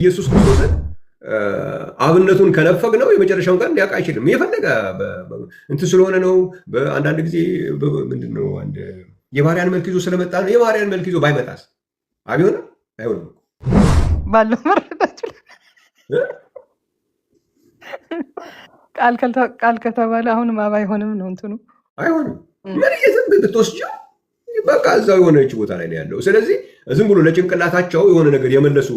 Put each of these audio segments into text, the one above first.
ኢየሱስ ክርስቶስን አብነቱን ከነፈግ ነው የመጨረሻውን ቀን ሊያውቅ አይችልም። የፈለገ እንትን ስለሆነ ነው። በአንዳንድ ጊዜ ምንድን ነው አንድ የባሪያን መልክ ይዞ ስለመጣ ነው። የባሪያን መልክ ይዞ ባይመጣስ አይሆንም? አይሆንም ባለው መረዳት ቃል ከተባለ አሁንም አብ አይሆንም ነው እንትኑ አይሆንም። ምን የትም ብትወስጂው በቃ እዛው የሆነች ቦታ ላይ ነው ያለው። ስለዚህ ዝም ብሎ ለጭንቅላታቸው የሆነ ነገር የመለሱ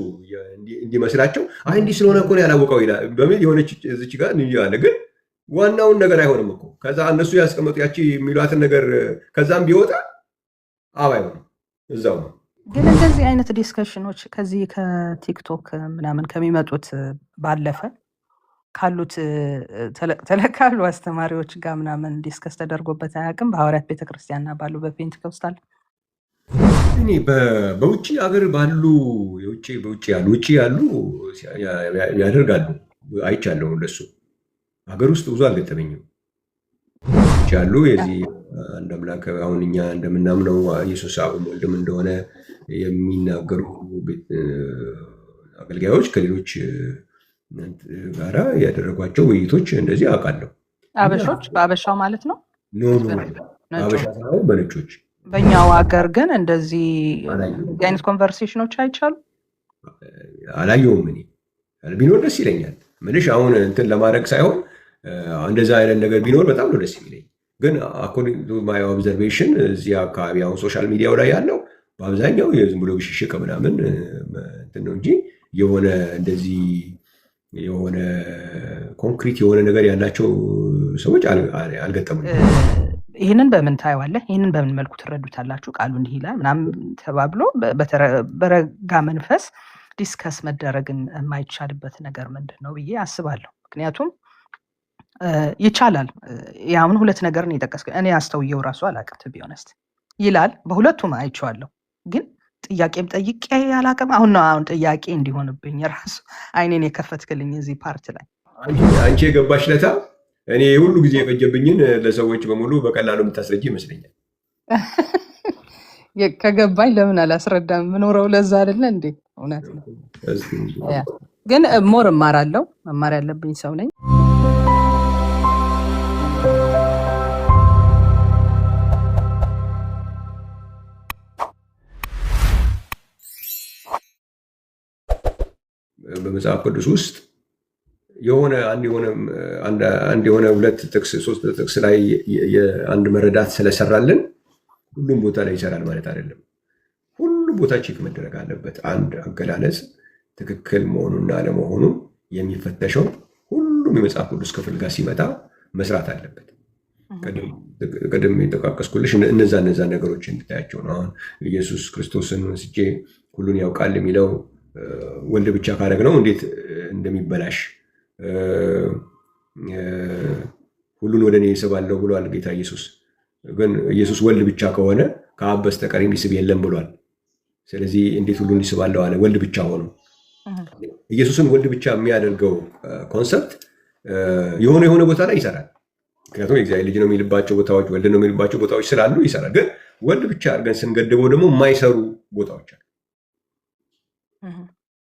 እንዲመስላቸው አይ እንዲህ ስለሆነ እኮ ነው ያላወቀው ይላል በሚል የሆነች እዚች ጋር ያለ ግን ዋናውን ነገር አይሆንም እኮ ከዛ እነሱ ያስቀመጡ ያቺ የሚሏትን ነገር ከዛም ቢወጣ አብ አይሆንም እዛው ነው። ግን እንደዚህ አይነት ዲስከሽኖች ከዚህ ከቲክቶክ ምናምን ከሚመጡት ባለፈ ካሉት ተለካሉ አስተማሪዎች ጋር ምናምን ዲስከስ ተደርጎበት አያውቅም? በሐዋርያት ቤተክርስቲያንና ባሉ በፔንቴኮስታል እኔ በውጭ ሀገር ባሉ በውጭ ያሉ ያደርጋሉ አይቻለሁ። እንደሱ ሀገር ውስጥ ብዙ አልገጠመኝም። ያሉ የዚህ አንድ አምላክ አሁን እኛ እንደምናምነው ኢየሱስ አብም ወልድም እንደሆነ የሚናገሩ አገልጋዮች ከሌሎች ጋራ ያደረጓቸው ውይይቶች እንደዚህ አውቃለሁ። አበሾች በአበሻው ማለት ነው። አበሻ ሳይሆን በነጮች። በእኛው ሀገር ግን እንደዚህ አይነት ኮንቨርሴሽኖች አይቻሉ አላየውም። እኔ ቢኖር ደስ ይለኛል። ምልሽ አሁን እንትን ለማድረግ ሳይሆን እንደዛ አይነት ነገር ቢኖር በጣም ነው ደስ የሚለኝ። ግን አኮርዲንግ ቱ ማይ ኦብዘርቬሽን እዚህ አካባቢ አሁን ሶሻል ሚዲያው ላይ ያለው በአብዛኛው የዝም ብሎ ብሽሽቅ ምናምን እንትን ነው እንጂ የሆነ እንደዚህ የሆነ ኮንክሪት የሆነ ነገር ያላቸው ሰዎች አልገጠሙም። ይህንን በምን ታየዋለህ? ይህንን በምን መልኩ ትረዱታላችሁ? ቃሉ እንዲህ ይላል ምናምን ተባብሎ በረጋ መንፈስ ዲስከስ መደረግን የማይቻልበት ነገር ምንድን ነው ብዬ አስባለሁ። ምክንያቱም ይቻላል። ያሁን ሁለት ነገር ነው የጠቀስኩ። እኔ አስተውየው ራሱ አላውቅም ቱ ቢ ኦነስት ይላል። በሁለቱም አይቼዋለሁ ግን ጥያቄም ጠይቄ አላውቅም። አሁን ጥያቄ እንዲሆንብኝ ራሱ አይኔን የከፈትክልኝ እዚህ ፓርት ላይ አንቺ የገባሽ ለታ እኔ ሁሉ ጊዜ የፈጀብኝን ለሰዎች በሙሉ በቀላሉ የምታስረጅ ይመስለኛል። ከገባኝ ለምን አላስረዳም? ምኖረው ለዛ አይደለ እንዴ? እውነት ነው። ግን ሞር እማራለሁ። መማር ያለብኝ ሰው ነኝ። በመጽሐፍ ቅዱስ ውስጥ አንድ የሆነ ሁለት ጥቅስ ሶስት ጥቅስ ላይ የአንድ መረዳት ስለሰራልን ሁሉም ቦታ ላይ ይሰራል ማለት አይደለም። ሁሉም ቦታ ቼክ መደረግ አለበት። አንድ አገላለጽ ትክክል መሆኑና አለመሆኑ የሚፈተሸው ሁሉም የመጽሐፍ ቅዱስ ክፍል ጋር ሲመጣ መስራት አለበት። ቀደም የጠቃቀስኩልሽ እነዛ ነገሮች እንድታያቸው ነው። አሁን ኢየሱስ ክርስቶስን ወስጄ ሁሉን ያውቃል የሚለው ወልድ ብቻ ካደረግ ነው እንዴት እንደሚበላሽ ሁሉን ወደ እኔ ይስባለሁ ብሏል ጌታ ኢየሱስ። ግን ኢየሱስ ወልድ ብቻ ከሆነ ከአብ በስተቀር የሚስብ የለም ብሏል። ስለዚህ እንዴት ሁሉን ይስባለሁ አለ ወልድ ብቻ ሆኖ? ኢየሱስን ወልድ ብቻ የሚያደርገው ኮንሰፕት የሆነ ቦታ ላይ ይሰራል። ምክንያቱም የእግዚአብሔር ልጅ ነው የሚልባቸው ቦታዎች፣ ወልድ ነው የሚልባቸው ቦታዎች ስላሉ ይሰራል። ግን ወልድ ብቻ አድርገን ስንገድበው ደግሞ የማይሰሩ ቦታዎች አሉ።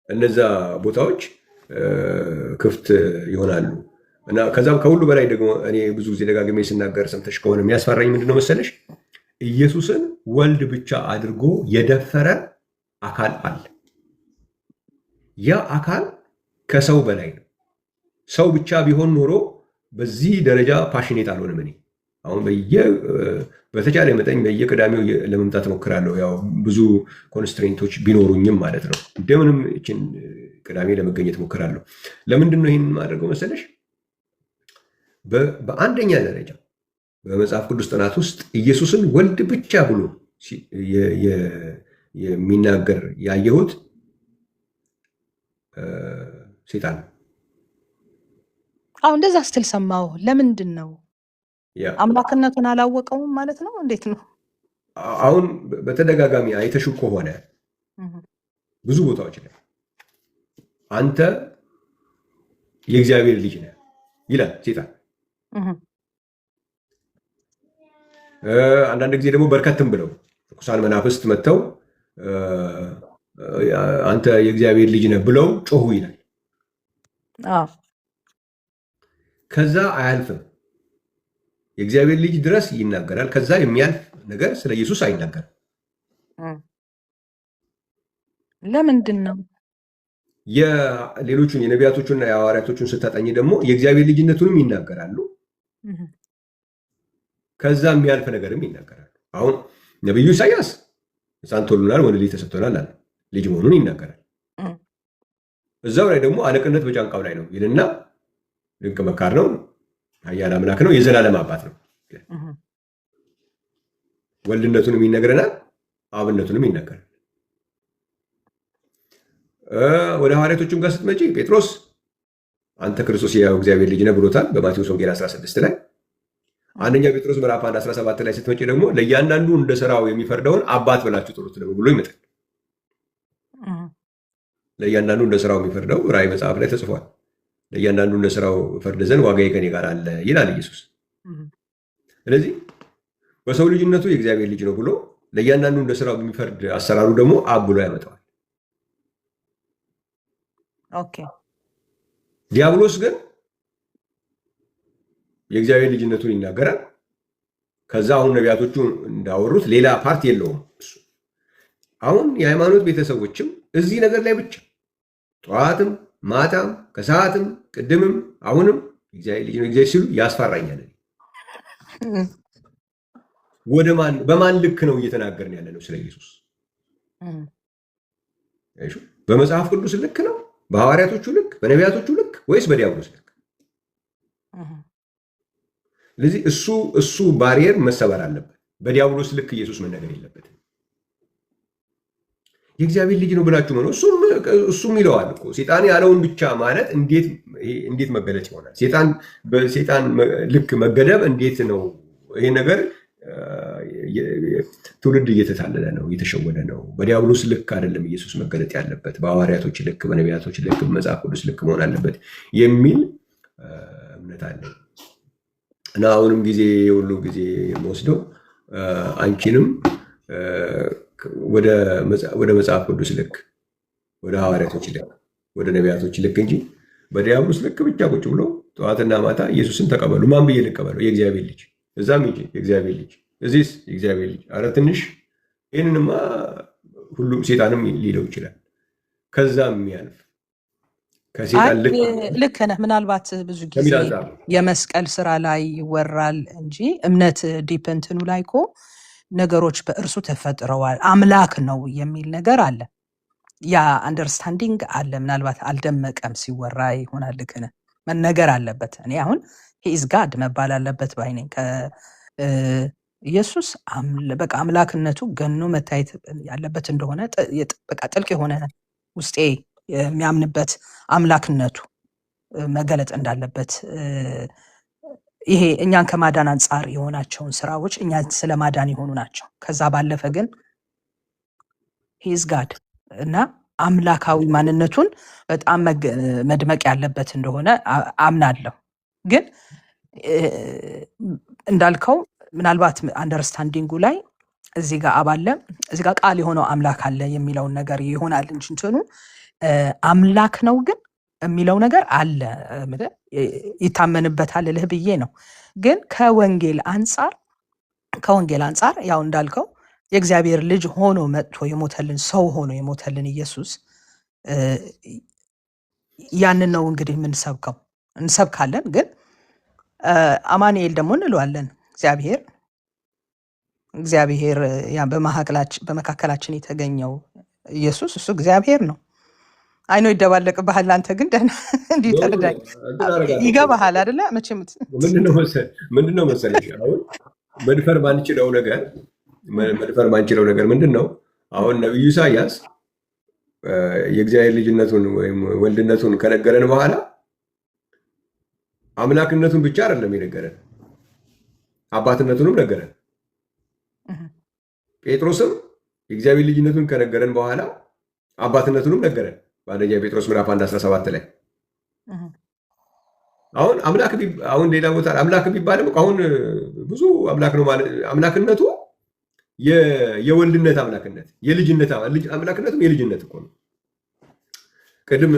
እነዛ ቦታዎች ክፍት ይሆናሉ እና ከዛም ከሁሉ በላይ ደግሞ እኔ ብዙ ጊዜ ደጋግሜ ስናገር ሰምተሽ ከሆነ የሚያስፈራኝ ምንድነው መሰለሽ? ኢየሱስን ወልድ ብቻ አድርጎ የደፈረ አካል አለ። ያ አካል ከሰው በላይ ነው። ሰው ብቻ ቢሆን ኖሮ በዚህ ደረጃ ፓሽኔት አልሆንም። እኔ አሁን በተቻለ መጠን በየቅዳሜው ለመምጣት ሞክራለሁ። ያው ብዙ ኮንስትሬንቶች ቢኖሩኝም ማለት ነው። እንደምንም እችን ቅዳሜ ለመገኘት ሞክራለሁ። ለምንድን ነው ይህን ማድረገው መሰለሽ? በአንደኛ ደረጃ በመጽሐፍ ቅዱስ ጥናት ውስጥ ኢየሱስን ወልድ ብቻ ብሎ የሚናገር ያየሁት ሴጣን ነው። አሁን እንደዛ ስትል ሰማሁ። ለምንድን ነው አምላክነቱን አላወቀውም ማለት ነው? እንዴት ነው? አሁን በተደጋጋሚ አይተሹ ከሆነ ብዙ ቦታዎች ላይ አንተ የእግዚአብሔር ልጅ ነህ ይላል ሴጣን። አንዳንድ ጊዜ ደግሞ በርከትም ብለው ርኩሳን መናፍስት መጥተው አንተ የእግዚአብሔር ልጅ ነህ ብለው ጮሁ ይላል። ከዛ አያልፍም። የእግዚአብሔር ልጅ ድረስ ይናገራል። ከዛ የሚያልፍ ነገር ስለ ኢየሱስ አይናገርም። ለምንድን ነው? የሌሎቹን የነቢያቶቹና የሐዋርያቶቹን ስታጠኝ ደግሞ የእግዚአብሔር ልጅነቱንም ይናገራሉ። ከዛ የሚያልፍ ነገርም ይናገራሉ። አሁን ነቢዩ ኢሳያስ ሕፃን ተወልዶልናል፣ ወንድ ልጅ ተሰጥቶናል አለ። ልጅ መሆኑን ይናገራል። እዛው ላይ ደግሞ አለቅነት በጫንቃው ላይ ነው ይልና ድንቅ መካር ነው፣ ኃያል አምላክ ነው፣ የዘላለም አባት ነው። ወልድነቱንም ይነግረናል፣ አብነቱንም ይናገራል። ወደ ሐዋርያቶቹም ጋር ስትመጪ ጴጥሮስ አንተ ክርስቶስ የሕያው እግዚአብሔር ልጅ ነህ ብሎታል በማቴዎስ ወንጌል 16 ላይ። አንደኛ ጴጥሮስ ምዕራፍ 1 17 ላይ ስትመጪ ደግሞ ለእያንዳንዱ እንደ ስራው የሚፈርደውን አባት ብላችሁ ጥሩት ደግሞ ብሎ ይመጣል። ለእያንዳንዱ እንደ ስራው የሚፈርደው ራእይ መጽሐፍ ላይ ተጽፏል። ለእያንዳንዱ እንደ ስራው ፈርድ ዘንድ ዋጋዬ ከእኔ ጋር አለ ይላል ኢየሱስ። ስለዚህ በሰው ልጅነቱ የእግዚአብሔር ልጅ ነው ብሎ ለእያንዳንዱ እንደ ስራው የሚፈርድ አሰራሩ ደግሞ አብ ብሎ ያመጣዋል። ዲያብሎስ ግን የእግዚአብሔር ልጅነቱን ይናገራል። ከዛ አሁን ነቢያቶቹ እንዳወሩት ሌላ ፓርት የለውም እሱ። አሁን የሃይማኖት ቤተሰቦችም እዚህ ነገር ላይ ብቻ ጠዋትም ማታም ከሰዓትም ቅድምም አሁንም እግዚአብሔር ልጅ ነው እግዚአብሔር ሲሉ ያስፈራኛል። በማን ልክ ነው እየተናገርን ያለ ነው ስለ ኢየሱስ? በመጽሐፍ ቅዱስ ልክ ነው? በሐዋርያቶቹ ልክ፣ በነቢያቶቹ ልክ ወይስ በዲያብሎስ ልክ? ስለዚህ እሱ ባሪየር መሰበር አለበት። በዲያብሎስ ልክ ኢየሱስ መነገር የለበትም። የእግዚአብሔር ልጅ ነው ብላችሁ ነው እሱም ይለዋል እኮ። ሴጣን ያለውን ብቻ ማለት እንዴት መገለጽ ይሆናል? በሴጣን ልክ መገደብ እንዴት ነው? ይሄ ነገር ትውልድ እየተታለለ ነው፣ እየተሸወደ ነው። በዲያብሎስ ልክ አይደለም ኢየሱስ መገለጥ ያለበት፣ በሐዋርያቶች ልክ፣ በነቢያቶች ልክ፣ በመጽሐፍ ቅዱስ ልክ መሆን አለበት የሚል እምነት አለ እና አሁንም ሁሉ ጊዜ የምወስደው አንቺንም ወደ መጽሐፍ ቅዱስ ልክ፣ ወደ ሐዋርያቶች ልክ፣ ወደ ነቢያቶች ልክ እንጂ በዲያብሎስ ልክ ብቻ ቁጭ ብሎ ጠዋትና ማታ ኢየሱስን ተቀበሉ። ማን ብዬ ልቀበለው? የእግዚአብሔር ልጅ። እዛም እንጂ የእግዚአብሔር ልጅ፣ እዚህስ የእግዚአብሔር ልጅ። አረ ትንሽ ይህንንማ ሁሉም ሴጣንም ሊለው ይችላል። ከዛም የሚያልፍ ከሴጣን ልክ ነህ። ምናልባት ብዙ ጊዜ የመስቀል ስራ ላይ ይወራል እንጂ እምነት ዲፐንትኑ ላይ እኮ ነገሮች በእርሱ ተፈጥረዋል፣ አምላክ ነው የሚል ነገር አለ። ያ አንደርስታንዲንግ አለ። ምናልባት አልደመቀም ሲወራ ይሆናል። ልክ ነህ፣ መነገር አለበት። እኔ አሁን ሂዝ ጋድ መባል አለበት ባይነኝ። ኢየሱስ በቃ አምላክነቱ ገኖ መታየት ያለበት እንደሆነ በቃ ጥልቅ የሆነ ውስጤ የሚያምንበት አምላክነቱ መገለጥ እንዳለበት ይሄ እኛን ከማዳን አንጻር የሆናቸውን ስራዎች እኛን ስለ ማዳን የሆኑ ናቸው። ከዛ ባለፈ ግን ሂዝ ጋድ እና አምላካዊ ማንነቱን በጣም መድመቅ ያለበት እንደሆነ አምናለሁ። ግን እንዳልከው ምናልባት አንደርስታንዲንጉ ላይ እዚህ ጋር አባለ እዚህ ጋር ቃል የሆነው አምላክ አለ የሚለውን ነገር ይሆናል እንጂ እንትኑ አምላክ ነው ግን የሚለው ነገር አለ ይታመንበታል ልህ ብዬ ነው። ግን ከወንጌል አንጻር ያው እንዳልከው የእግዚአብሔር ልጅ ሆኖ መጥቶ የሞተልን ሰው ሆኖ የሞተልን ኢየሱስ ያንን ነው እንግዲህ የምንሰብከው፣ እንሰብካለን። ግን አማኑኤል ደግሞ እንለዋለን። እግዚአብሔር ያ በመካከላችን የተገኘው ኢየሱስ እሱ እግዚአብሔር ነው። አይኖ ይደባለቅብሃል። አንተ ግን ደህና እንዲህ ተረዳኝ ይገባሃል አይደለ? መቼም ምንድነው መሰለሽ አሁን መድፈር ማንችለው ነገር ምንድን ነው? አሁን ነቢዩ ኢሳያስ የእግዚአብሔር ልጅነቱን ወይም ወልድነቱን ከነገረን በኋላ አምላክነቱን ብቻ አይደለም የነገረን፣ አባትነቱንም ነገረን። ጴጥሮስም የእግዚአብሔር ልጅነቱን ከነገረን በኋላ አባትነቱንም ነገረን። በአንደኛ ጴጥሮስ ምዕራፍ 1:17 ላይ አሁን ሌላ ቦታ አምላክ ቢባልም አሁን ብዙ አምላክ ነው ማለት አምላክነቱ የወልድነት አምላክነት የልጅነት አምላክነቱም የልጅነት እኮ ነው። ቅድም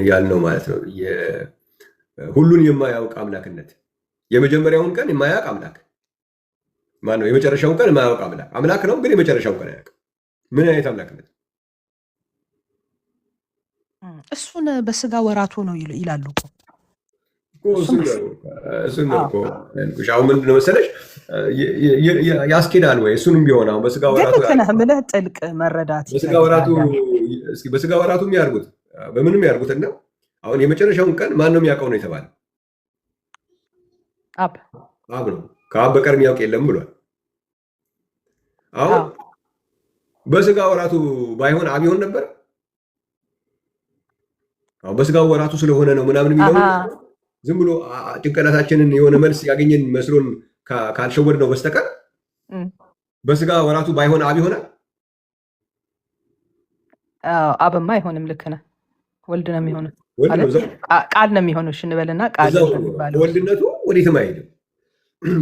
ያልነው ማለት ነው። ሁሉን የማያውቅ አምላክነት የመጀመሪያውን ቀን የማያውቅ አምላክ ማነው? የመጨረሻውን ቀን የማያውቅ አምላክ ነው፣ ግን የመጨረሻውን ቀን አያውቅም። ምን አይነት አምላክነት? እሱን በስጋ ወራቱ ነው ይላሉ እኮ። እሱን ነው እኮ ያልኩሽ። አሁን ምንድን ነው መሰለሽ ያስኬዳል ወይ? እሱንም ቢሆን አሁን በስጋ ወራቱ ምልህ ጥልቅ መረዳት በስጋ ወራቱ የሚያርጉት በምንም ያርጉትና አሁን የመጨረሻውን ቀን ማን ነው የሚያውቀው ነው የተባለ? አብ ነው። ከአብ በቀር የሚያውቅ የለም ብሏል። አሁን በስጋ ወራቱ ባይሆን አብ ይሆን ነበር? አሁን በስጋ ወራቱ ስለሆነ ነው ምናምን የሚለው ዝም ብሎ ጭንቅላታችንን የሆነ መልስ ያገኘን መስሎን ካልሸወድ ነው በስተቀር በስጋ ወራቱ ባይሆን አብ ይሆናል? አብማ አይሆንም። ልክ ነህ። ወልድ ነው የሚሆነው፣ ቃል ነው የሚሆነው። እሺ እንበልና ቃል ወልድነቱ ወዴትም አይሄድም።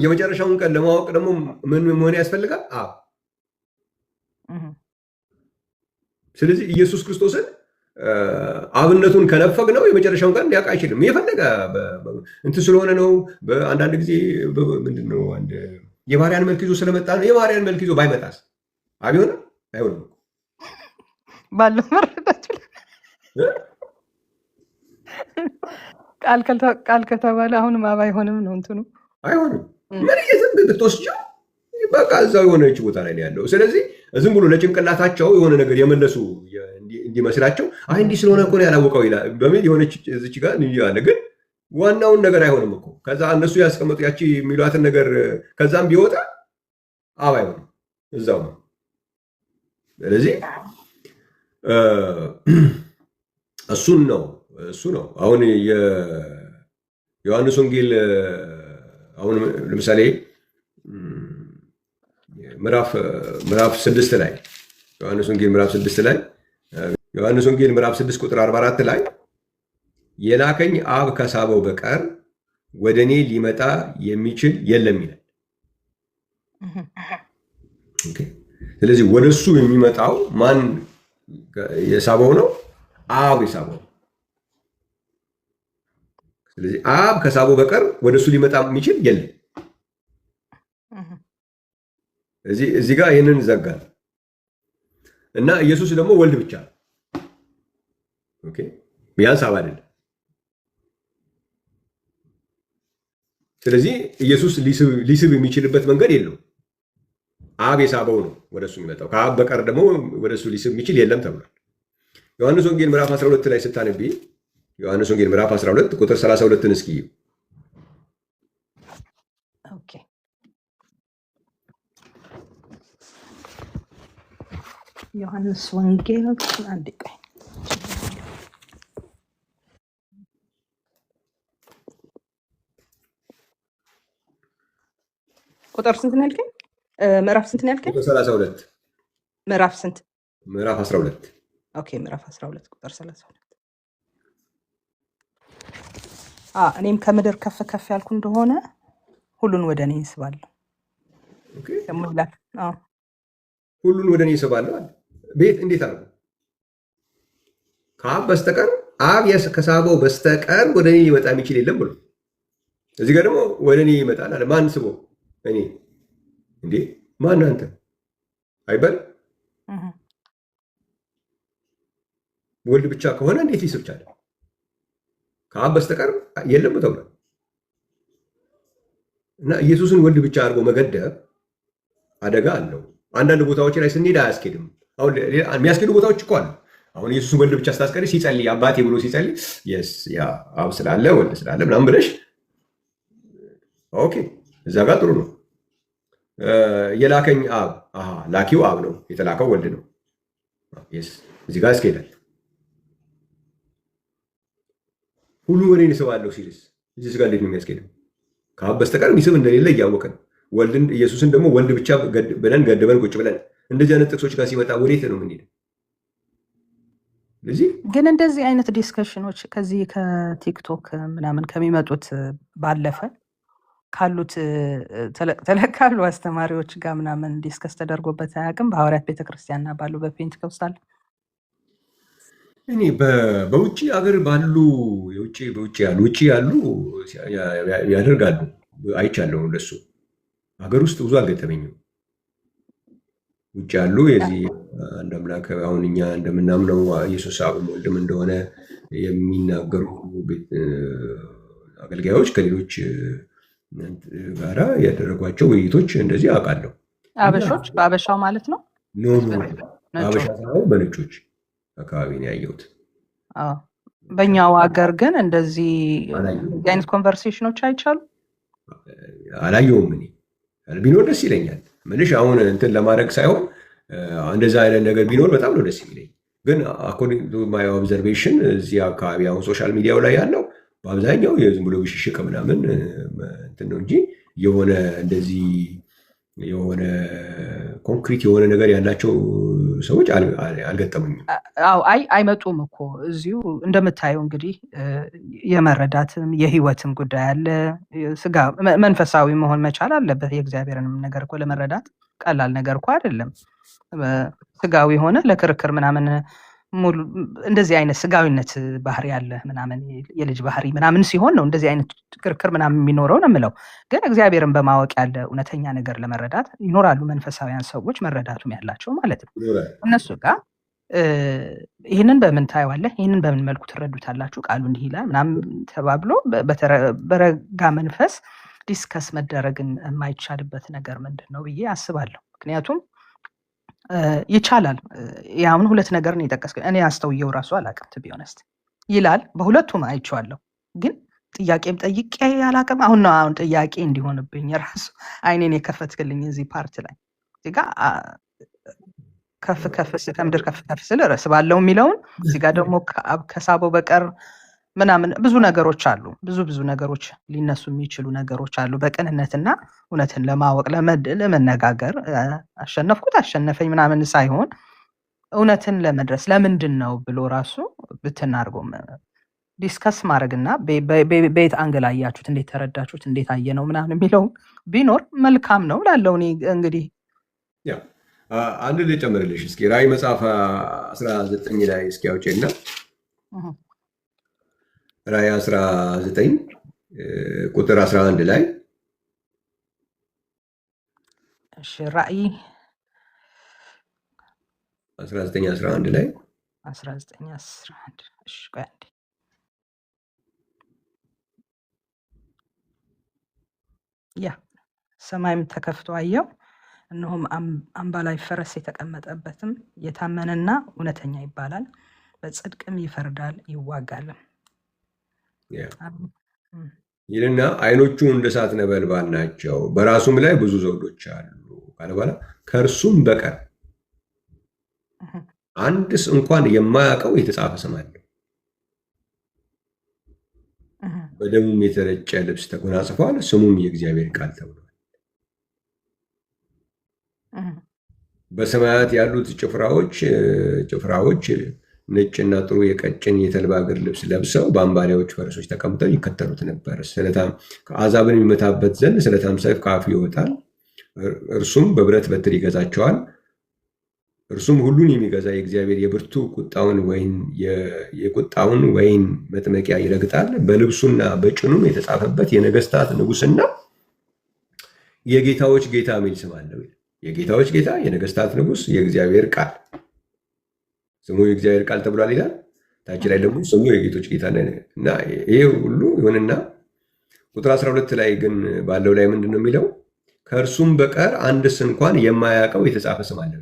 የመጨረሻውን ቀን ለማወቅ ደግሞ ምን መሆን ያስፈልጋል? አብ። ስለዚህ ኢየሱስ ክርስቶስን አብነቱን ከነፈግ ነው የመጨረሻውን ቀን ሊያውቅ አይችልም። የፈለገ እንትን ስለሆነ ነው። በአንዳንድ ጊዜ ምንድን ነው የማርያን መልክ ይዞ ስለመጣ ነው። የማርያን መልክ ይዞ ባይመጣስ አብ ይሆናል? አይሆንም ባለው መረዳት ቃል ከተባለ አሁንም አብ አይሆንም ነው እንትኑ አይሆንም። ምን የትም ብትወስጂው በቃ እዛው የሆነች ቦታ ላይ ያለው። ስለዚህ ዝም ብሎ ለጭንቅላታቸው የሆነ ነገር የመለሱ እንዲመስላቸው አይ እንዲህ ስለሆነ እኮ ነው ያላወቀው ይላል በሚል የሆነች እዚች ጋር አለ። ግን ዋናውን ነገር አይሆንም እኮ ከዛ እነሱ ያስቀመጡ ያቺ የሚሏትን ነገር ከዛም ቢወጣ አብ አይሆንም፣ እዛው ነው። ስለዚህ እሱ ነው አሁን የዮሐንስ ወንጌል አሁን ለምሳሌ ምዕራፍ 6 ላይ ዮሐንስ ወንጌል ምዕራፍ 6 ቁጥር 44 ላይ የላከኝ አብ ከሳበው በቀር ወደ እኔ ሊመጣ የሚችል የለም ይላል። ስለዚህ ወደ እሱ የሚመጣው ማን የሳበው ነው? አብ የሳበው። ስለዚህ አብ ከሳበው በቀር ወደ እሱ ሊመጣ የሚችል የለም። እዚህ ጋር ይህንን ዘጋል እና ኢየሱስ ደግሞ ወልድ ብቻ ነው። ቢያንስ አብ አይደለም። ስለዚህ ኢየሱስ ሊስብ የሚችልበት መንገድ የለውም። አብ የሳበው ነው ወደ እሱ የሚመጣው። ከአብ በቀር ደግሞ ወደ እሱ ሊስብ የሚችል የለም ተብሏል። ዮሐንስ ወንጌል ምዕራፍ 12 ላይ ስታነቢ ዮሐንስ ወንጌል ምዕራፍ 12 ቁጥር 32ን እስኪ ዮሐንስ ወንጌል አንድ ቀን ቁጥር ስንት ነው ያልከኝ? ምዕራፍ ስንት ነው ያልከኝ? ቁጥር 32 ምዕራፍ ስንት? ምዕራፍ 12 ኦኬ ምዕራፍ 12 ቁጥር 32 እኔም ከምድር ከፍ ከፍ ያልኩ እንደሆነ ሁሉን ወደ እኔ ይስባለሁ። ደግሞ ይላል ሁሉን ወደ እኔ ይስባለሁ አለ። ቤት እንዴት አለ? ከአብ በስተቀር አብ ከሳበው በስተቀር ወደ እኔ ሊመጣ የሚችል የለም ብሎ እዚህ ጋር ደግሞ ወደ እኔ ይመጣል አለ። ማን ስቦ? እኔ እንዴ ማን አንተ አይባል። ወልድ ብቻ ከሆነ እንዴት ሊስብ ቻለ? ከአብ በስተቀር የለም ተብሏል። እና ኢየሱስን ወልድ ብቻ አድርጎ መገደብ አደጋ አለው። አንዳንድ ቦታዎች ላይ ስንሄድ አያስኬድም። አሁን የሚያስኬዱ ቦታዎች እኮ አሉ። አሁን ኢየሱስን ወልድ ብቻ ስታስቀሪ ሲጸልይ አባቴ ብሎ ሲጸልይ ያ አብ ስላለ ወልድ ስላለ ምናምን ብለሽ ኦኬ፣ እዛ ጋር ጥሩ ነው። የላከኝ አብ ላኪው አብ ነው፣ የተላከው ወልድ ነው። እዚህ ጋር ያስኬዳል። ሁሉ ወደ እኔ እስባለሁ ሲልስ እዚህ ጋር እንዴት ነው የሚያስኬደው? ከአብ በስተቀር ሚስብ እንደሌለ እያወቀ ነው። ወልድን ኢየሱስን ደግሞ ወልድ ብቻ ብለን ገድበን ቁጭ ብለን እንደዚህ አይነት ጥቅሶች ጋር ሲመጣ ወዴት ነው የምንሄደው? ግን እንደዚህ አይነት ዲስከሽኖች ከዚህ ከቲክቶክ ምናምን ከሚመጡት ባለፈ ካሉት ተለቅ ተለቅ ካሉ አስተማሪዎች ጋር ምናምን ዲስከስ ተደርጎበት አያውቅም? በሐዋርያት ቤተክርስቲያንና ባሉ በፔንቴኮስታል እኔ በውጭ ሀገር ባሉ ውጭ ያሉ ያደርጋሉ አይቻለሁ። እንደሱ ሀገር ውስጥ ብዙ አልገጠመኝም። ውጭ ያሉ የዚህ አንድ አምላክ አሁን እኛ እንደምናምነው ኢየሱስ አብም ወልድም እንደሆነ የሚናገሩ አገልጋዮች ከሌሎች ጋራ ያደረጓቸው ውይይቶች እንደዚህ አውቃለሁ። አበሾች በአበሻው ማለት ነው። ኖ አበሻ ሳይሆን በነጮች አካባቢ ነው ያየሁት። በእኛው ሀገር ግን እንደዚህ አይነት ኮንቨርሴሽኖች አይቻሉ አላየውም። እኔ ቢኖር ደስ ይለኛል። ምንሽ አሁን እንትን ለማድረግ ሳይሆን እንደዛ አይነት ነገር ቢኖር በጣም ነው ደስ የሚለኝ። ግን አኮርዲንግ ቱ ማይ ኦብዘርቬሽን እዚህ አካባቢ አሁን ሶሻል ሚዲያው ላይ ያለው በአብዛኛው የዝም ብሎ ብሽሽቅ ምናምን እንትን ነው እንጂ የሆነ እንደዚህ የሆነ ኮንክሪት የሆነ ነገር ያላቸው ሰዎች አልገጠሙኝም። አይመጡም እኮ እዚሁ እንደምታየው እንግዲህ የመረዳትም የህይወትም ጉዳይ አለ። ስጋ መንፈሳዊ መሆን መቻል አለበት። የእግዚአብሔርንም ነገር እኮ ለመረዳት ቀላል ነገር እኮ አይደለም። ስጋዊ ሆነ ለክርክር ምናምን ሙሉ እንደዚህ አይነት ስጋዊነት ባህሪ ያለ ምናምን የልጅ ባህሪ ምናምን ሲሆን ነው እንደዚህ አይነት ክርክር ምናምን የሚኖረው ነው የምለው። ግን እግዚአብሔርን በማወቅ ያለ እውነተኛ ነገር ለመረዳት ይኖራሉ መንፈሳዊያን ሰዎች መረዳቱም ያላቸው ማለት ነው። እነሱ ጋር ይህንን በምን ታየዋለህ? ይህንን በምን መልኩ ትረዱታላችሁ? ቃሉ እንዲህ ይላል ምናምን ተባብሎ በረጋ መንፈስ ዲስከስ መደረግን የማይቻልበት ነገር ምንድን ነው ብዬ አስባለሁ። ምክንያቱም ይቻላል። ያሁን ሁለት ነገር ነው የጠቀስኩት። እኔ አስተውየው ራሱ አላውቅም ቱ ቢ ኦነስት ይላል። በሁለቱም አይቼዋለሁ፣ ግን ጥያቄም ጠይቄ አላውቅም። አሁን ነው አሁን ጥያቄ እንዲሆንብኝ ራሱ አይኔን የከፈትክልኝ እዚህ ፓርት ላይ እዚህ ጋር ከፍ ከፍ ከምድር ከፍ ከፍ ስል ርዕስ ባለው የሚለውን እዚህ ጋር ደግሞ ከሳበው በቀር ምናምን ብዙ ነገሮች አሉ። ብዙ ነገሮች ሊነሱ የሚችሉ ነገሮች አሉ። በቅንነትና እውነትን ለማወቅ ለመነጋገር አሸነፍኩት አሸነፈኝ ምናምን ሳይሆን እውነትን ለመድረስ ለምንድን ነው ብሎ ራሱ ብትናርጎም ዲስከስ ማድረግና በየት አንግል አያችሁት፣ እንዴት ተረዳችሁት፣ እንዴት አየ ነው ምናምን የሚለው ቢኖር መልካም ነው ላለው እኔ እንግዲህ አንድ ልጨምርልሽ እስኪ ራዕይ መጽሐፍ 19 ላይ እስኪ አውጪና ራዕይ 19 ቁጥር 11 ላይ እሺ ራዕይ 19:11 ላይ 19:11 እሺ ቆይ አንዴ ሰማይም ተከፍቶ አየሁ፣ እነሆም አምባላይ ፈረስ የተቀመጠበትም የታመነና እውነተኛ ይባላል፣ በጽድቅም ይፈርዳል ይዋጋልም ይልና አይኖቹ እንደ እሳት ነበልባል ናቸው፣ በራሱም ላይ ብዙ ዘውዶች አሉ ካለ በኋላ ከእርሱም በቀር አንድስ እንኳን የማያውቀው የተጻፈ ስም አለው። በደሙም የተረጨ ልብስ ተጎናጽፏል፣ ስሙም የእግዚአብሔር ቃል ተብሏል። በሰማያት ያሉት ጭፍራዎች ነጭና ጥሩ የቀጭን የተልባ እግር ልብስ ለብሰው በአምባሪያዎች ፈረሶች ተቀምጠው ይከተሉት ነበር። አሕዛብን የሚመታበት ዘንድ ስለታም ሰይፍ ከአፉ ይወጣል። እርሱም በብረት በትር ይገዛቸዋል። እርሱም ሁሉን የሚገዛ የእግዚአብሔር የብርቱ የቁጣውን ወይን መጥመቂያ ይረግጣል። በልብሱና በጭኑም የተጻፈበት የነገስታት ንጉሥና የጌታዎች ጌታ የሚል ስም አለው። የጌታዎች ጌታ፣ የነገስታት ንጉሥ፣ የእግዚአብሔር ቃል ስሙ የእግዚአብሔር ቃል ተብሏል ይላል። ታች ላይ ደግሞ ስሙ የጌቶች ጌታ እና ይሄ ሁሉ ይሁንና ቁጥር 12 ላይ ግን ባለው ላይ ምንድን ነው የሚለው? ከእርሱም በቀር አንድስ እንኳን የማያውቀው የተጻፈ ስም አለው።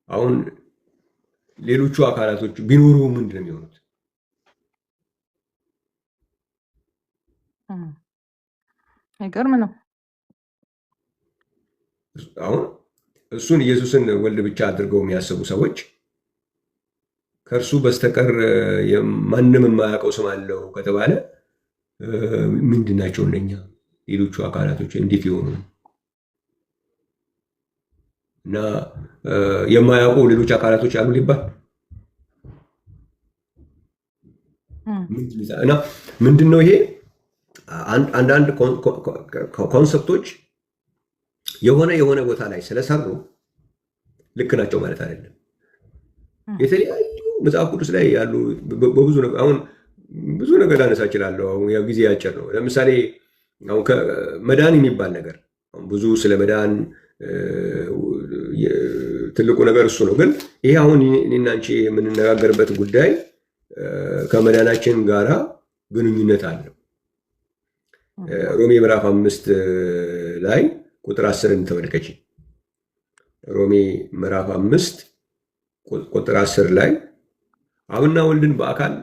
አሁን ሌሎቹ አካላቶች ቢኖሩ ምንድን ነው የሚሆኑት? አይገርም ነው። አሁን እሱን ኢየሱስን ወልድ ብቻ አድርገው የሚያስቡ ሰዎች ከእርሱ በስተቀር ማንም የማያውቀው ስም አለው ከተባለ ምንድን ናቸው እነኛ ሌሎቹ አካላቶች? እንዴት የሆኑ እና የማያውቁ ሌሎች አካላቶች አሉ ሊባል እና ምንድን ነው ይሄ? አንዳንድ ኮንሰፕቶች የሆነ ቦታ ላይ ስለሰሩ ልክ ናቸው ማለት አይደለም። የተለያዩ መጽሐፍ ቅዱስ ላይ ያሉ በብዙ ነገር አሁን ብዙ ነገር ላነሳ እችላለሁ። አሁን ያው ጊዜ አጭር ነው። ለምሳሌ አሁን መዳን የሚባል ነገር ብዙ ስለ መዳን ትልቁ ነገር እሱ ነው። ግን ይሄ አሁን እኔና አንቺ የምንነጋገርበት ጉዳይ ከመዳናችን ጋራ ግንኙነት አለው። ሮሜ ምዕራፍ 5 ላይ ቁጥር 10 ተመልከች። ሮሜ ምዕራፍ 5 ቁጥር 10 ላይ አብና ወልድን በአካል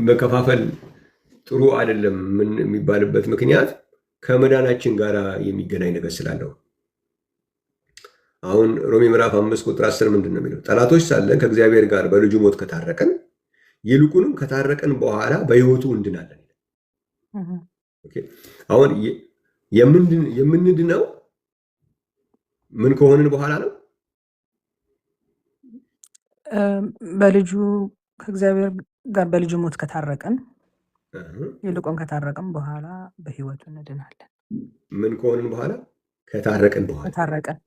መከፋፈል ጥሩ አይደለም የሚባልበት ምክንያት ከመዳናችን ጋር የሚገናኝ ነገር ስላለው። አሁን ሮሜ ምዕራፍ 5 ቁጥር 10 ምንድን ነው የሚለው? ጠላቶች ሳለን ከእግዚአብሔር ጋር በልጁ ሞት ከታረቀን ይልቁንም ከታረቀን በኋላ በሕይወቱ እንድናለን። አሁን የምንድነው ምን ከሆንን በኋላ ነው? በልጁ ከእግዚአብሔር ጋር በልጁ ሞት ከታረቀን ይልቁን ከታረቀን በኋላ በሕይወቱ እንድናለን። ምን ከሆንን በኋላ? ከታረቀን በኋላ። ከታረቀን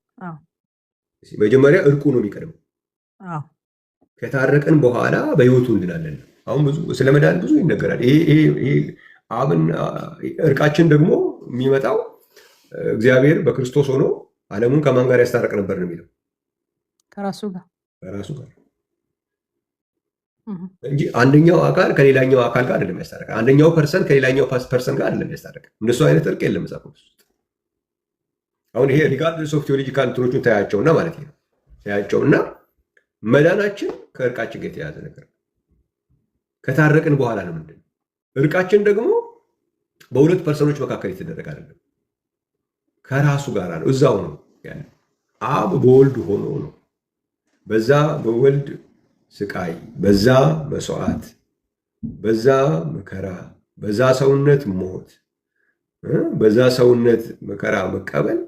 መጀመሪያ እርቁ ነው የሚቀድመው። ከታረቀን በኋላ በሕይወቱ እንድናለን። አሁን ብዙ ስለ መዳን ብዙ ይነገራል። ይሄ እርቃችን ደግሞ የሚመጣው እግዚአብሔር በክርስቶስ ሆኖ ዓለሙን ከማን ጋር ያስታረቅ ነበር ነው የሚለው? ከራሱ ጋር እንጂ አንደኛው አካል ከሌላኛው አካል ጋር አይደለም ያስታረቀ። አንደኛው ፐርሰን ከሌላኛው ፐርሰን ጋር አይደለም ያስታረቀ። እንደሱ አይነት እርቅ የለም መጽሐፍ ቅዱስ ውስጥ። አሁን ይሄ ሪጋርድለስ ኦፍ ቴዎሎጂካል እንትኖቹን ታያቸውና ማለት ነው ታያቸውና መዳናችን ከእርቃችን ጋር የተያዘ ነገር ከታረቅን በኋላ ነው። ምንድን እርቃችን ደግሞ በሁለት ፐርሰኖች መካከል የተደረገ አይደለም፣ ከራሱ ጋር ነው። እዛው ነው ያለ አብ በወልድ ሆኖ ነው። በዛ በወልድ ስቃይ፣ በዛ መስዋዕት፣ በዛ መከራ፣ በዛ ሰውነት ሞት፣ በዛ ሰውነት መከራ መቀበል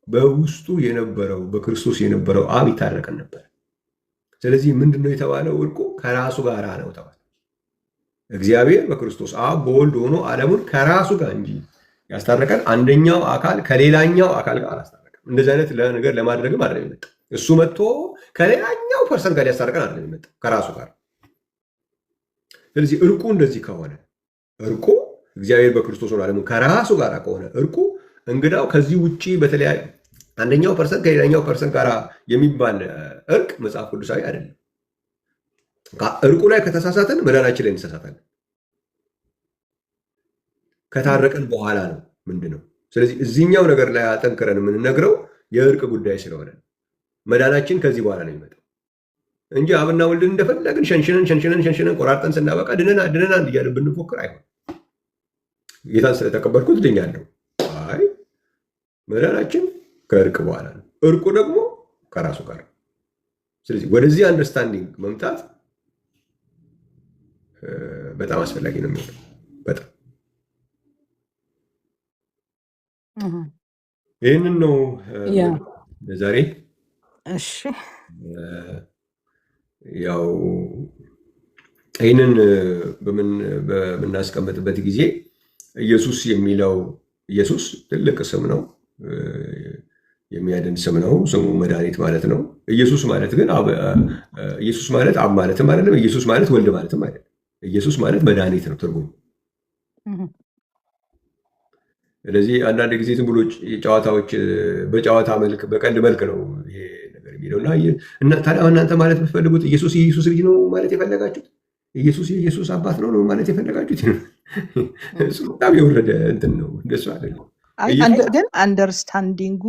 በውስጡ የነበረው በክርስቶስ የነበረው አብ ይታረቀን ነበር። ስለዚህ ምንድነው የተባለው? እርቁ ከራሱ ጋር ነው ተባለ። እግዚአብሔር በክርስቶስ አብ በወልድ ሆኖ ዓለሙን ከራሱ ጋር እንጂ ያስታረቀን አንደኛው አካል ከሌላኛው አካል ጋር አላስታረቀም። እንደዚህ አይነት ነገር ለማድረግም አይደለም የመጣው። እሱ መጥቶ ከሌላኛው ፐርሰን ጋር ያስታረቀን አይደለም የመጣው፣ ከራሱ ጋር። ስለዚህ እርቁ እንደዚህ ከሆነ እርቁ እግዚአብሔር በክርስቶስ ሆኖ ዓለሙን ከራሱ ጋር ከሆነ እርቁ እንግዳው ከዚህ ውጪ በተለያየ አንደኛው ፐርሰን ከሌላኛው ፐርሰን ጋር የሚባል እርቅ መጽሐፍ ቅዱሳዊ አይደለም። እርቁ ላይ ከተሳሳተን መዳናችን ላይ እንሳሳታለን። ከታረቀን በኋላ ነው ምንድነው። ስለዚህ እዚህኛው ነገር ላይ አጠንክረን የምንነግረው የእርቅ ጉዳይ ስለሆነ መዳናችን ከዚህ በኋላ ነው የሚመጣው እንጂ አብና ወልድን እንደፈለግን ሸንሽነን ቆራርጠን ስናበቃ ድነናል እያልን ብንፎክር አይሆን። ጌታን ስለተቀበልኩት ድኛለሁ። አይ መዳናችን ከእርቅ በኋላ ነው፣ እርቁ ደግሞ ከራሱ ጋር። ስለዚህ ወደዚህ አንደርስታንዲንግ መምጣት በጣም አስፈላጊ ነው የሚሆነው። በጣም ይህንን ነው ዛሬ። እሺ ያው ይህንን በምናስቀምጥበት ጊዜ ኢየሱስ የሚለው ኢየሱስ ትልቅ ስም ነው፣ የሚያድን ስም ነው። ስሙ መድኃኒት ማለት ነው። ኢየሱስ ማለት ግን ኢየሱስ ማለት አብ ማለትም አይደለም። ኢየሱስ ማለት ወልድ ማለትም አይደለም። ኢየሱስ ማለት መድኃኒት ነው ትርጉም። ስለዚህ አንዳንድ ጊዜ ዝም ብሎ ጨዋታዎች በጨዋታ መልክ በቀልድ መልክ ነው ይሄ ነገር የሚለው እና ታዲያ እናንተ ማለት የምትፈልጉት ኢየሱስ የኢየሱስ ልጅ ነው ማለት የፈለጋችሁት? ኢየሱስ የኢየሱስ አባት ነው ማለት የፈለጋችሁት? እሱ በጣም የወረደ እንትን ነው። እንደሱ አይደለም። ግን አንደርስታንዲንጉ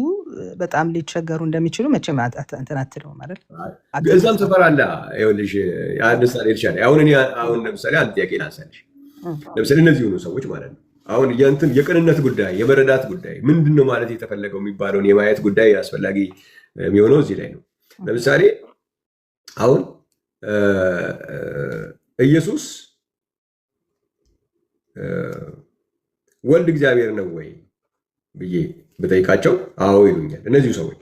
በጣም ሊቸገሩ እንደሚችሉ መቼም እንትን አትለው ማለት እዛም ሰፈር አለ። ይኸውልሽ አንድ ምሳሌ ይልሻል። አሁን ለምሳሌ አንድ ጥያቄ ላንሳልሽ። ለምሳሌ እነዚህ ሆኑ ሰዎች ማለት ነው አሁን የቅንነት ጉዳይ የመረዳት ጉዳይ ምንድን ነው ማለት የተፈለገው የሚባለውን የማየት ጉዳይ አስፈላጊ የሚሆነው እዚህ ላይ ነው። ለምሳሌ አሁን ኢየሱስ ወልድ እግዚአብሔር ነው ወይ ብዬ ብጠይቃቸው አዎ ይሉኛል እነዚሁ ሰዎች።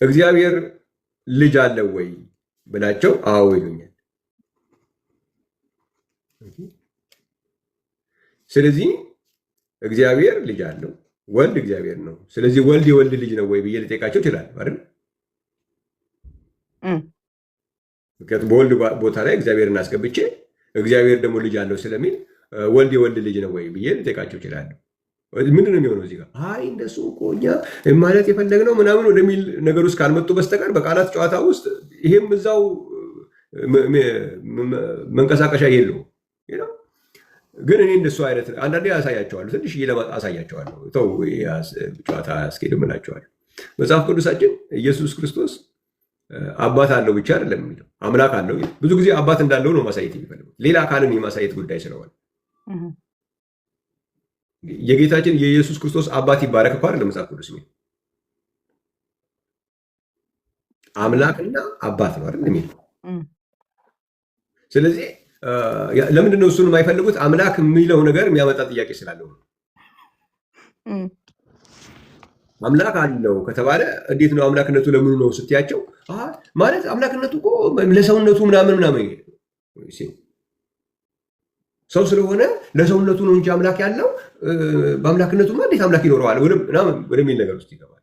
እግዚአብሔር ልጅ አለው ወይ ብላቸው አዎ ይሉኛል። ስለዚህ እግዚአብሔር ልጅ አለው፣ ወልድ እግዚአብሔር ነው። ስለዚህ ወልድ የወልድ ልጅ ነው ወይ ብዬ ልጠይቃቸው እችላለሁ አይደል? ምክንያቱም በወልድ ቦታ ላይ እግዚአብሔርን አስገብቼ እግዚአብሔር ደግሞ ልጅ አለው ስለሚል ወልድ የወልድ ልጅ ነው ወይ ብዬ ልጠይቃቸው እችላለሁ። ምንድን ነው የሚሆነው እዚህ ጋር? አይ እንደሱ እኮ እኛ ማለት የፈለግነው ምናምን ወደሚል ነገር ውስጥ ካልመጡ በስተቀር በቃላት ጨዋታ ውስጥ ይሄም እዛው መንቀሳቀሻ የለውም። ግን እኔ እንደሱ አይነት አንዳንዴ አሳያቸዋለሁ፣ ትንሽ አሳያቸዋለሁ። ተው ጨዋታ አስኬድም እላቸዋለሁ። መጽሐፍ ቅዱሳችን ኢየሱስ ክርስቶስ አባት አለው ብቻ አይደለም የሚለው አምላክ አለው። ብዙ ጊዜ አባት እንዳለው ነው ማሳየት የሚፈልጉት፣ ሌላ አካልን የማሳየት ጉዳይ ስለሆነ የጌታችን የኢየሱስ ክርስቶስ አባት ይባረክ እኮ አይደለም መጽሐፍ ቅዱስ የሚለው አምላክና አባት ነው አይደል የሚለው። ስለዚህ ለምንድን ነው እሱን የማይፈልጉት? አምላክ የሚለው ነገር የሚያመጣ ጥያቄ ስላለው ነው። አምላክ አለው ከተባለ እንዴት ነው አምላክነቱ ለምኑ ነው ስትያቸው፣ ማለት አምላክነቱ እኮ ለሰውነቱ ምናምን ሰው ስለሆነ ለሰውነቱ ነው እንጂ አምላክ ያለው በአምላክነቱማ እንዴት አምላክ ይኖረዋል ወደሚል ነገር ውስጥ ይገባል።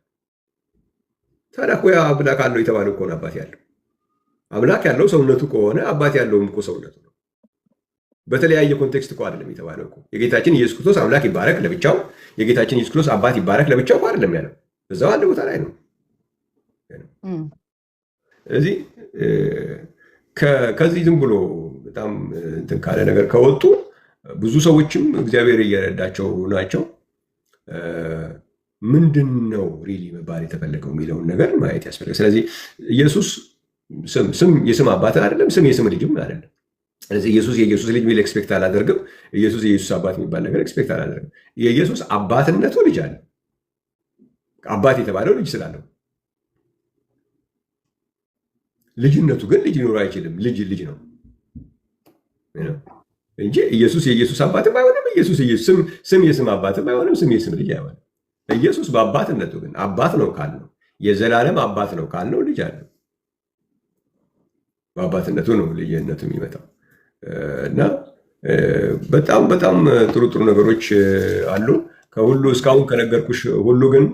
ታዲያ እኮ ያ አምላክ አለው የተባለ እኮ ነው አባት ያለው። አምላክ ያለው ሰውነቱ ከሆነ አባት ያለውም እኮ ሰውነቱ ነው። በተለያየ ኮንቴክስት እኮ አይደለም የተባለው እኮ። የጌታችን ኢየሱስ ክርስቶስ አምላክ ይባረክ ለብቻው፣ የጌታችን ኢየሱስ ክርስቶስ አባት ይባረክ ለብቻው እኮ አይደለም ያለው፣ እዛው አንድ ቦታ ላይ ነው። ስለዚህ ከዚህ ዝም ብሎ በጣም እንትን ካለ ነገር ከወጡ ብዙ ሰዎችም እግዚአብሔር እየረዳቸው ናቸው። ምንድን ነው ሪሊ መባል የተፈለገው የሚለውን ነገር ማየት ያስፈልጋል። ስለዚህ ኢየሱስ ስም የስም አባት አይደለም፣ ስም የስም ልጅም አይደለም። ስለዚህ ኢየሱስ የኢየሱስ ልጅ የሚል ኤክስፔክት አላደርግም። ኢየሱስ የኢየሱስ አባት የሚባል ነገር ኤክስፔክት አላደርግም። የኢየሱስ አባትነቱ ልጅ አለ። አባት የተባለው ልጅ ስላለው፣ ልጅነቱ ግን ልጅ ሊኖር አይችልም። ልጅ ልጅ ነው እንጂ ኢየሱስ የኢየሱስ አባትም አይሆንም። ኢየሱስ ስም የስም አባትም አይሆንም። ስም የስም ልጅ አይሆንም። ኢየሱስ በአባትነቱ ግን አባት ነው ካልነው፣ የዘላለም አባት ነው ካልነው ልጅ አለ። በአባትነቱ ነው ልጅነቱ የሚመጣው። እና በጣም በጣም ጥሩ ጥሩ ነገሮች አሉ። ከሁሉ እስካሁን ከነገርኩሽ ሁሉ ግን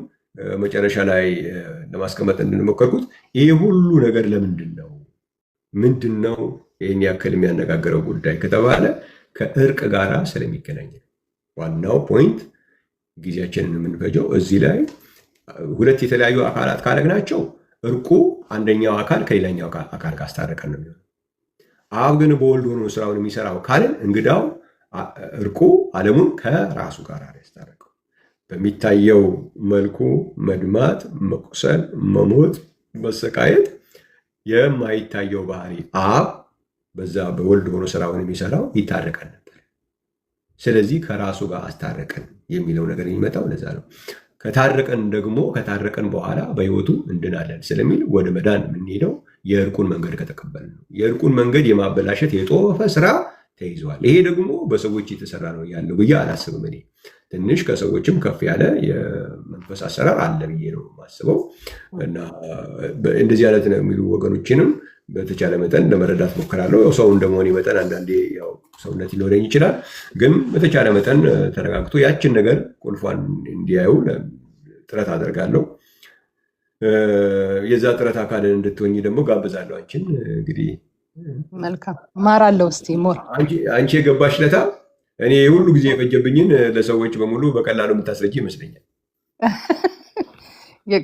መጨረሻ ላይ ለማስቀመጥ እንድንሞከርኩት ይህ ሁሉ ነገር ለምንድን ነው ምንድን ነው ይህን ያክል የሚያነጋግረው ጉዳይ ከተባለ ከእርቅ ጋር ስለሚገናኝ ነው። ዋናው ፖይንት ጊዜያችንን የምንፈጀው እዚህ ላይ ሁለት የተለያዩ አካላት ካረግናቸው እርቁ አንደኛው አካል ከሌላኛው አካል ካስታረቀን ነው የሚሆነው። አብ ግን በወልድ ሆኖ ስራውን የሚሰራው ካልን እንግዳው እርቁ ዓለሙን ከራሱ ጋር ያስታረቀው። በሚታየው መልኩ መድማት፣ መቁሰል፣ መሞት፣ መሰቃየት የማይታየው ባህሪ አብ በዛ በወልድ ሆኖ ስራውን የሚሰራው ይታረቀን ነበር። ስለዚህ ከራሱ ጋር አስታረቀን የሚለው ነገር የሚመጣው ለዛ ነው። ከታረቀን በኋላ በህይወቱ እንድናለን ስለሚል ወደ መዳን የምንሄደው የእርቁን መንገድ ከተቀበል ነው። የእርቁን መንገድ የማበላሸት የጦፈ ስራ ተይዘዋል። ይሄ ደግሞ በሰዎች የተሰራ ነው ያለው ብዬ አላስብም። እኔ ትንሽ ከሰዎችም ከፍ ያለ የመንፈስ አሰራር አለ ብዬ ነው የማስበው። እና እንደዚህ አይነት ነው የሚሉ ወገኖችንም በተቻለ መጠን ለመረዳት ሞክራለሁ። ሰው እንደመሆኔ መጠን አንዳንዴ ያው ሰውነት ሊኖረኝ ይችላል። ግን በተቻለ መጠን ተረጋግቶ ያችን ነገር ቁልፏን እንዲያዩ ጥረት አደርጋለሁ። የዛ ጥረት አካል እንድትሆኝ ደግሞ ጋብዛለሁ። አንቺን እንግዲህ መልካም ማራለው። እስቲ ሞር አንቺ የገባሽ ለታ እኔ ሁሉ ጊዜ የፈጀብኝን ለሰዎች በሙሉ በቀላሉ የምታስረጅ ይመስለኛል።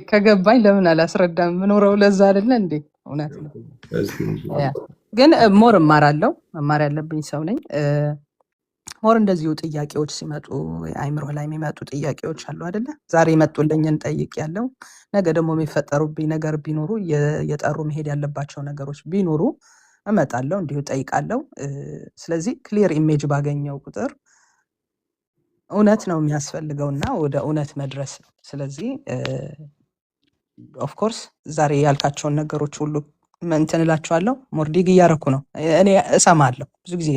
ከገባኝ ለምን አላስረዳም? ምኖረው ለዛ አይደለ እንዴ? እውነት ነው። ግን ሞር እማራለሁ። መማር ያለብኝ ሰው ነኝ። ሞር እንደዚሁ ጥያቄዎች ሲመጡ አይምሮ ላይ የሚመጡ ጥያቄዎች አሉ አይደለ? ዛሬ መጡልኝን ጠይቅ ያለው ነገ ደግሞ የሚፈጠሩብኝ ነገር ቢኖሩ የጠሩ መሄድ ያለባቸው ነገሮች ቢኖሩ እመጣለሁ፣ እንዲሁ ጠይቃለሁ። ስለዚህ ክሊር ኢሜጅ ባገኘው ቁጥር እውነት ነው የሚያስፈልገውና ወደ እውነት መድረስ ነው። ስለዚህ ኦፍኮርስ ዛሬ ያልካቸውን ነገሮች ሁሉ እንትን እላቸዋለሁ። ሞርዲግ እያረኩ ነው። እኔ እሰማለሁ፣ ብዙ ጊዜ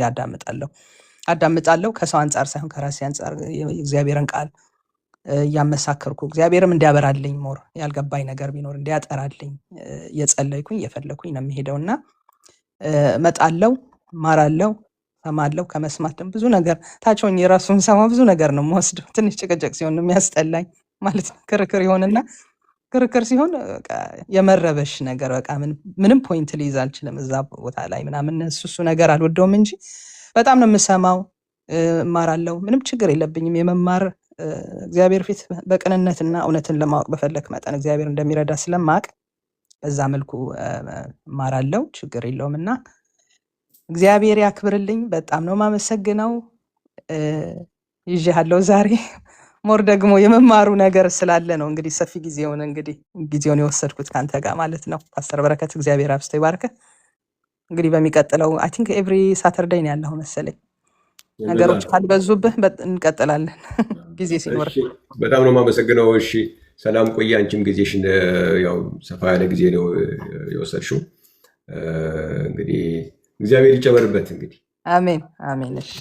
አዳምጣለሁ። ከሰው አንጻር ሳይሆን ከራሴ አንጻር የእግዚአብሔርን ቃል እያመሳከርኩ እግዚአብሔርም እንዲያበራልኝ ሞር ያልገባኝ ነገር ቢኖር እንዲያጠራልኝ እየጸለይኩኝ እየፈለኩኝ ነው የሚሄደውና እመጣለሁ፣ እማራለሁ፣ እሰማለሁ። ከመስማት ደግሞ ብዙ ነገር ታች ሆኜ የራሱን ሰማ ብዙ ነገር ነው የምወስደው። ትንሽ ጭቅጭቅ ሲሆን ነው የሚያስጠላኝ ማለት ነው። ክርክር ይሆንና ክርክር ሲሆን በቃ የመረበሽ ነገር በቃ ምንም ፖይንት ሊይዝ አልችልም እዛ ቦታ ላይ ምናምን እሱ ነገር አልወደውም እንጂ በጣም ነው የምሰማው፣ እማራለሁ። ምንም ችግር የለብኝም የመማር እግዚአብሔር ፊት በቅንነትና እውነትን ለማወቅ በፈለክ መጠን እግዚአብሔር እንደሚረዳ ስለማቅ በዛ መልኩ እማራለሁ። ችግር የለውም እና እግዚአብሔር ያክብርልኝ። በጣም ነው የማመሰግነው። ይዤሃለሁ ዛሬ ሞር ደግሞ የመማሩ ነገር ስላለ ነው እንግዲህ ሰፊ ጊዜውን የወሰድኩት ከአንተ ጋር ማለት ነው። ፓስተር በረከት እግዚአብሔር አብስቶ ይባርክ። እንግዲህ በሚቀጥለው አይ ቲንክ ኤቭሪ ሳተርዴይ ነው ያለው መሰለኝ። ነገሮች ካልበዙብህ እንቀጥላለን ጊዜ ሲኖር። በጣም ነው የማመሰግነው። እሺ ሰላም ቆይ። አንቺም ጊዜሽን ያው ሰፋ ያለ ጊዜ ነው የወሰድሽው። እንግዲህ እግዚአብሔር ይጨመርበት። እንግዲህ አሜን አሜን። እሺ